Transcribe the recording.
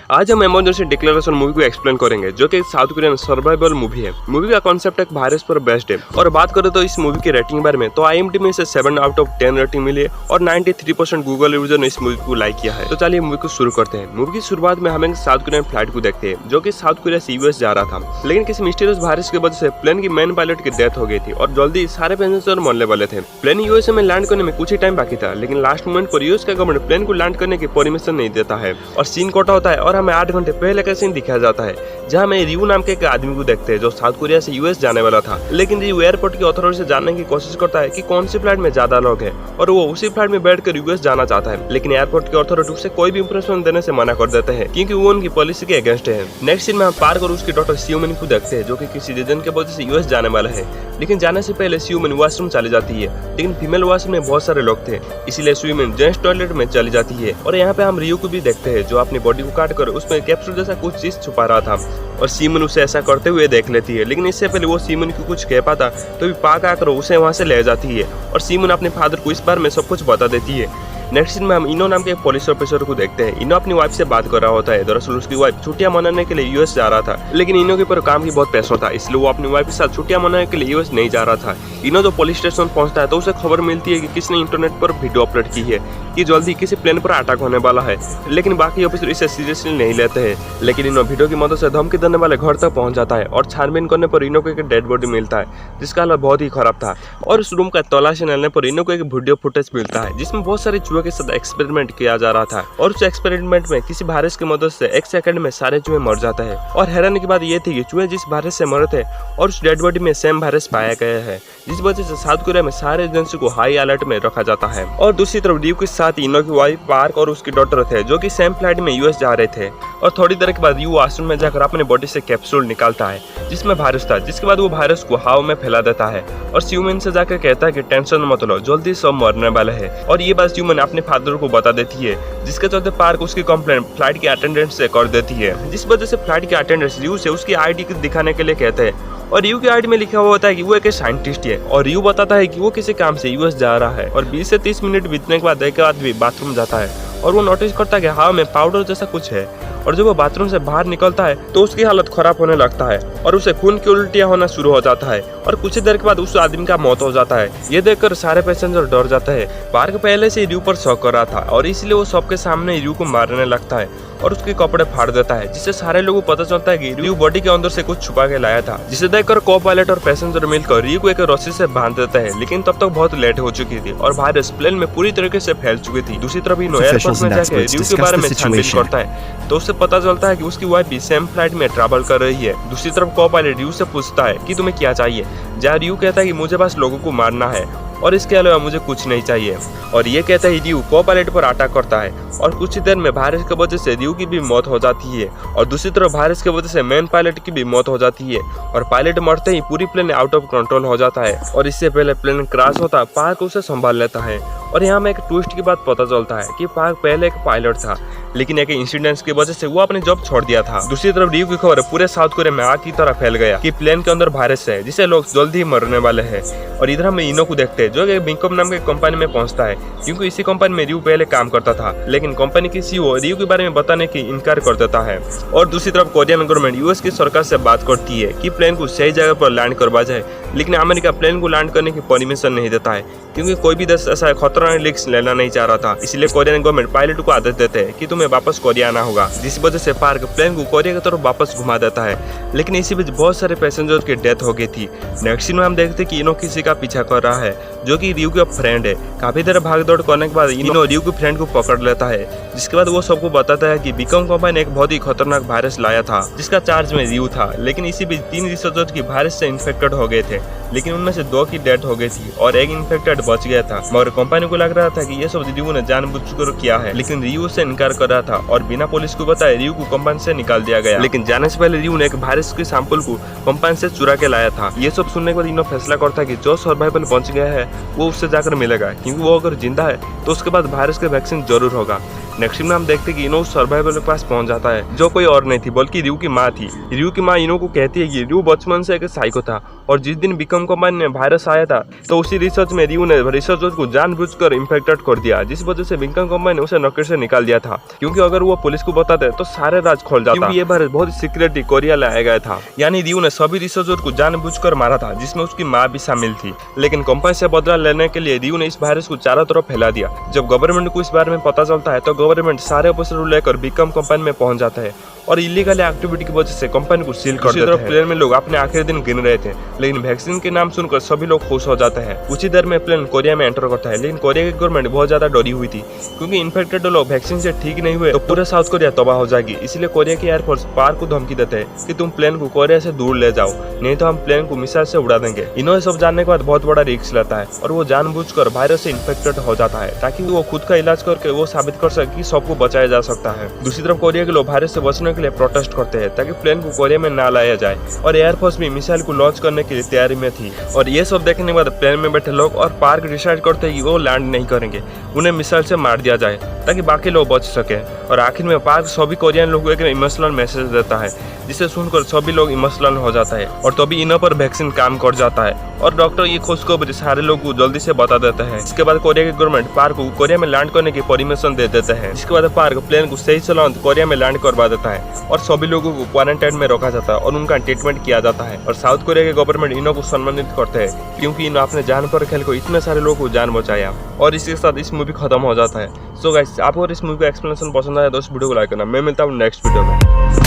आज हम emergency declaration movie को एक्सप्लेन करेंगे, जो कि एक साउथ कोरियन सर्वाइवल मूवी है। मूवी का कॉन्सेप्ट एक वायरस पर बेस्ड है। और बात करें तो इस मूवी की रेटिंग बारे में, तो IMDb में इसे 7 आउट ऑफ 10 रेटिंग मिली है और 93% गूगल यूजर ने इस मूवी को लाइक किया है। तो चलिए मूवी को शुरू करते हैं। मूवी की शुरुआत में हम एक साउथ कोरियन फ्लाइट को देखते हैं, जो कि साउथ कोरिया से US जा रहा था, लेकिन किसी मिस्टीरियस वायरस की वजह से प्लेन की मेन पायलट की डेथ हो गई थी और जल्दी सारे पैसेंजर मरने वाले थे। प्लेन USA में लैंड करने में कुछ ही टाइम बाकी था, लेकिन लास्ट मोमेंट पर US का गवर्नमेंट प्लेन को लैंड करने की परमिशन नहीं देता है और सीन कटा होता है और हमें 8 घंटे पहले का सीन दिखाया जाता है, जहां हमें रियू नाम के एक आदमी को देखते हैं जो साउथ कोरिया से US जाने वाला था। लेकिन रियू एयरपोर्ट की अथॉरिटी से जानने की कोशिश करता है कि कौन सी फ्लाइट में ज्यादा लोग हैं और वो उसी फ्लाइट में बैठकर US जाना चाहता है, लेकिन एयरपोर्ट की अथॉरिटी उसे कोई भी इंफॉर्मेशन देने से मना कर देते हैं क्योंकि वो उनकी पॉलिसी के अगेंस्ट है। नेक्स्ट सीन में हम पार्क और उसकी डॉटर सियोमिन को देखते हैं, जो कि किसी रीजन के वजह से US जाने वाला है, लेकिन जाने से पहले सियोमिन वॉशरूम चली जाती है, लेकिन फीमेल वॉशरूम में बहुत सारे लोग थे, इसलिए सियोमिन जेंट्स टॉयलेट में चली जाती है। और यहाँ पे हम रियू को भी देखते हैं, जो अपनी बॉडी को काट कर उसमें कैप्सूल जैसा कुछ चीज छुपा रहा था और सियोमिन उसे ऐसा करते हुए देख लेती है। लेकिन इससे पहले वो सियोमिन को कुछ कह पाता तो भी पाक आकर उसे वहां से ले जाती है और सियोमिन अपने फादर को इस बारे में सब कुछ बता देती है। नेक्स्ट सीन में हम इनो नाम के एक पुलिस ऑफिसर को देखते हैं। इनो अपनी वाइफ से बात कर रहा होता है। दरअसल उसकी वाइफ छुट्टियां मनाने के लिए US जा रहा था, लेकिन इनो के ऊपर काम की बहुत प्रेशर था, इसलिए वो अपनी वाइफ के साथ छुट्टियां मनाने के लिए US नहीं जा रहा था। इनो जो पुलिस स्टेशन पहुंचता है तो उसे खबर मिलती है कि किसने इंटरनेट पर वीडियो अपलोड की है कि जल्दी किसी प्लेन पर अटैक होने वाला है, लेकिन बाकी ऑफिसर इसे सीरियसली नहीं लेते हैं। लेकिन इनो वीडियो की मदद से धमकी देने वाले घर तक पहुंच जाता है और छानबीन करने पर इनो को एक डेड बॉडी मिलता है, जिसका हालत बहुत ही खराब था। और उस रूम का तलाशी लेने पर इनो को एक वीडियो फुटेज मिलता है, जिसमें बहुत सारे चूहे के साथ एक्सपेरिमेंट किया जा रहा था और उस एक्सपेरिमेंट में किसी वायरस की मदद से 1 सेकंड में सारे चूहे मर जाते हैं। और हैरानी की बात यह थी कि चूहे जिस वायरस से मरे थे और उस डेड बॉडी में सेम वायरस पाया गया है, जिस वजह से साउथ कोरिया में सारे एजेंसी को हाई अलर्ट में रखा जाता है। और दूसरी तरफ रियू के साथ इनो की वाइफ पार्क और उसकी डॉटर थे, जो कि सेम फ्लाइट में US जा रहे थे। और थोड़ी देर के बाद रियू वॉशरूम में जाकर अपने बॉडी से कैप्सूल निकालता है जिसमें वायरस था, जिसके बाद वो वायरस को हवा में फैला देता है और सियोमिन से जाकर कहता है कि टेंशन मत लो, जल्दी सब मरने वाले हैं। और ये बात सियोमिन अपने फादर को बता देती है, जिसके चलते पार्क उसकी कंप्लेंट फ्लाइट के अटेंडेंट से कर देती है, जिस वजह से फ्लाइट के अटेंडेंट रियू से उसकी ID दिखाने के लिए कहते हैं। और रियू की ID में लिखा हुआ होता है कि वो एक साइंटिस्ट है और रियू बताता है कि वो किसी काम से US जा रहा है। और 20 से 30 मिनट बीतने के बाद एक आदमी बाथरूम जाता है और वो नोटिस करता है कि हवा में पाउडर जैसा कुछ है और जब वो बाथरूम से बाहर निकलता है तो उसकी हालत खराब होने लगता है और उसे खून की उल्टियां होना शुरू हो जाता है और कुछ देर के बाद उस आदमी का मौत हो जाता है। ये देखकर सारे पैसेंजर डर जाते हैं। पार्क पहले से रियू पर शक कर रहा था और इसलिए वो सबके सामने रियू को मारने लगता है और उसके कपड़े फाड़ देता है, जिससे सारे लोगों को पता चलता है कि रियू बॉडी के अंदर से कुछ छुपा के लाया था। जिसे देखकर को पायलट और पैसेंजर मिलकर रियू को एक रस्सी से बांध देते हैं, लेकिन तब तक बहुत लेट हो चुकी थी और वायरस प्लेन में पूरी तरीके से फैल चुकी थी। दूसरी तरफ इनो एयरपोर्ट में जाकर रियू के बारे में छानबीन करता है तो उससे पता चलता है कि उसकी वाइफ भी सेम फ्लाइट में ट्रैवल कर रही है। दूसरी तरफ को पायलट रियू से पूछता है कि तुम्हें क्या चाहिए, जहाँ रियू कहता है कि मुझे बस लोगों को मारना है और इसके अलावा मुझे कुछ नहीं चाहिए। और ये कहता है रियू को पायलट पर अटैक करता है और कुछ ही देर में वायरस की वजह से रियू की भी मौत हो जाती है और दूसरी तरफ वायरस की वजह से मेन पायलट की भी मौत हो जाती है और पायलट मरते ही पूरी प्लेन आउट ऑफ कंट्रोल हो जाता है। और इससे पहले प्लेन क्रैश होता है, पार्क उसे संभाल लेता है। और यहाँ में एक ट्विस्ट की बात पता चलता है कि पार्क पहले एक पायलट था, लेकिन एक इंसिडेंट की वजह से वो अपने जॉब छोड़ दिया था। दूसरी तरफ रियू की खबर पूरे साउथ कोरिया में आग की तरह फैल गया कि प्लेन के अंदर वायरस है, जिससे लोग जल्दी ही मरने वाले हैं। और इधर हम इनो को देखते हैं, जो कि बिंकॉम नाम की कंपनी में पहुंचता है, क्योंकि इसी कंपनी में रियू पहले काम करता था, लेकिन कंपनी की CEO रियू के बारे में बताने की इनकार कर देता है। और दूसरी तरफ कोरियन गवर्नमेंट US की सरकार से बात करती है कि प्लेन को सही जगह पर लैंड करवा जाए, लेकिन अमेरिका प्लेन को लैंड करने की परमिशन नहीं देता है, क्योंकि कोई भी देश ऐसा खतरनाक रिस्क लेना नहीं चाह रहा था। इसलिए कोरियन गवर्नमेंट पायलट को आदेश देते हैं कि तुम्हें वापस कोरिया आना होगा, जिस वजह से पार्क प्लेन को कोरिया की तरफ वापस घुमा देता है। लेकिन इसी बीच बहुत सारे पैसेंजर की डेथ हो गई थी। नेक्स्ट सीन में हम देखते हैं कि इनो किसी का पीछा कर रहा है, जो कि रियू का फ्रेंड है। काफी देर भाग दौड़ करने के बाद इनो रियू के फ्रेंड को पकड़ लेता है, जिसके बाद वो सबको बताता है कि बिकॉम कंपनी ने एक बहुत ही खतरनाक वायरस लाया था, जिसका चार्ज में रियू था। लेकिन इसी बीच 3 रिसर्चर की वायरस से इन्फेक्टेड हो गए थे, लेकिन उनमें से 2 की डेथ हो गई थी और एक इन्फेक्टेड बच गया था। मगर कंपनी को लग रहा था कि ये सब रियू ने जानबूझकर किया है, लेकिन रियू से इनकार कर रहा था और बिना पुलिस को बताए रियू को कंपनी से निकाल दिया गया। लेकिन जाने से पहले रियू ने एक वायरस के सैंपल को कंपनी से चुरा के लाया था। ये सब सुनने के बाद इनो फैसला करता है कि जो सर्वाइवल बच गया है वो उससे जाकर मिलेगा, क्योंकि वो अगर जिंदा है तो उसके बाद वायरस का वैक्सीन जरूर होगा। नेक्स्ट में हम देखते हैं कि इनो सर्वाइवल के पास पहुंच जाता है, जो कोई और नहीं थी बल्कि रियू की माँ थी। रियू की माँ इनो को कहती है कि रियू बचपन से एक साइको था और जिस दिन बिकम कंपानी में वायरस आया था तो उसी रिसर्च में रियू ने रिसर्चर को जानबूझकर इन्फेक्टेड कर दिया, जिस वजह से बिकम कंपानी ने उसे नौकरी से निकाल दिया था, क्योंकि अगर वो पुलिस को बताते तो सारे राज खोल जाता। ये वायरस बहुत ही सीक्रेटली कोरिया लाया गया था, यानी रियू ने सभी रिसर्चर को जानबूझकर मारा था, जिसमें उसकी माँ भी शामिल थी। लेकिन कंपनी से बदला लेने के लिए रियू ने इस वायरस को चारों तरफ फैला दिया। जब गवर्नमेंट को इस बारे में पता चलता है तो गवर्नमेंट सारे ऑफिसर को लेकर बिकम कंपनी में पहुंच जाता है और इलीगल एक्टिविटी की वजह से कंपनी को सील कर देते हैं। प्लेन में लोग अपने आखिरी दिन गिन रहे थे, लेकिन वैक्सीन के नाम सुनकर सभी लोग खुश हो जाते हैं। उसी देर में प्लेन कोरिया में एंटर करता है, लेकिन कोरिया की गवर्नमेंट बहुत ज्यादा डरी हुई थी, क्योंकि इन्फेक्टेड लोग वैक्सीन से ठीक नहीं हुए तो पूरा साउथ कोरिया तबाह हो जाएगी। इसलिए कोरिया की एयरफोर्स पार्क को धमकी देते हैं कि तुम प्लेन को कोरिया से दूर ले जाओ, नहीं तो हम प्लेन को मिसाइल से उड़ा देंगे। इन्होंने सब जानने के बाद बहुत बड़ा रिस्क लेता है और वो जानबूझकर वायरस से इन्फेक्टेड हो जाता है, ताकि वो खुद का इलाज करके वो साबित कर सके कि सबको बचाया जा सकता है। दूसरी तरफ कोरिया के लोग वायरस से बचने के लिए प्रोटेस्ट करते हैं ताकि प्लेन को कोरिया में ना लाया जाए, और एयरफोर्स भी मिसाइल को लॉन्च करने की तैयारी में थी। और ये सब देखने के बाद प्लेन में बैठे लोग और पार्क डिसाइड करते हैं कि वो लैंड नहीं करेंगे, उन्हें मिसाइल से मार दिया जाए ताकि बाकी लोग बच सके। और आखिर में पार्क सभी कोरियन लोगों को एक इमोशनल मैसेज देता है, जिसे सुनकर सभी लोग इमोशनल हो जाता है और तभी इन्हों पर वैक्सीन काम कर जाता है और डॉक्टर ये खुशखबरी सारे लोग को जल्दी से बता देता है। इसके बाद कोरिया की गवर्नमेंट पार्क को कोरिया में लैंड करने की परमिशन दे देते हैं। इसके बाद पार्क प्लेन को सही सलामत कोरिया में लैंड करवा देता है और सभी लोगों को क्वारंटाइन में रखा जाता है और उनका ट्रीटमेंट किया जाता है। और साउथ कोरिया के गवर्नमेंट इन्हों को सम्मानित करते हैं, क्योंकि इन्होंने अपने जान पर खेल को इतने सारे लोगों को जान बचाया। और इसके साथ इस मूवी खत्म हो जाता है। सो गाइस, आपको इस मूवी का एक्सप्लेनेशन पसंद आया तो इस वीडियो को लाइक करना। मैं मिलता हूँ नेक्स्ट वीडियो में।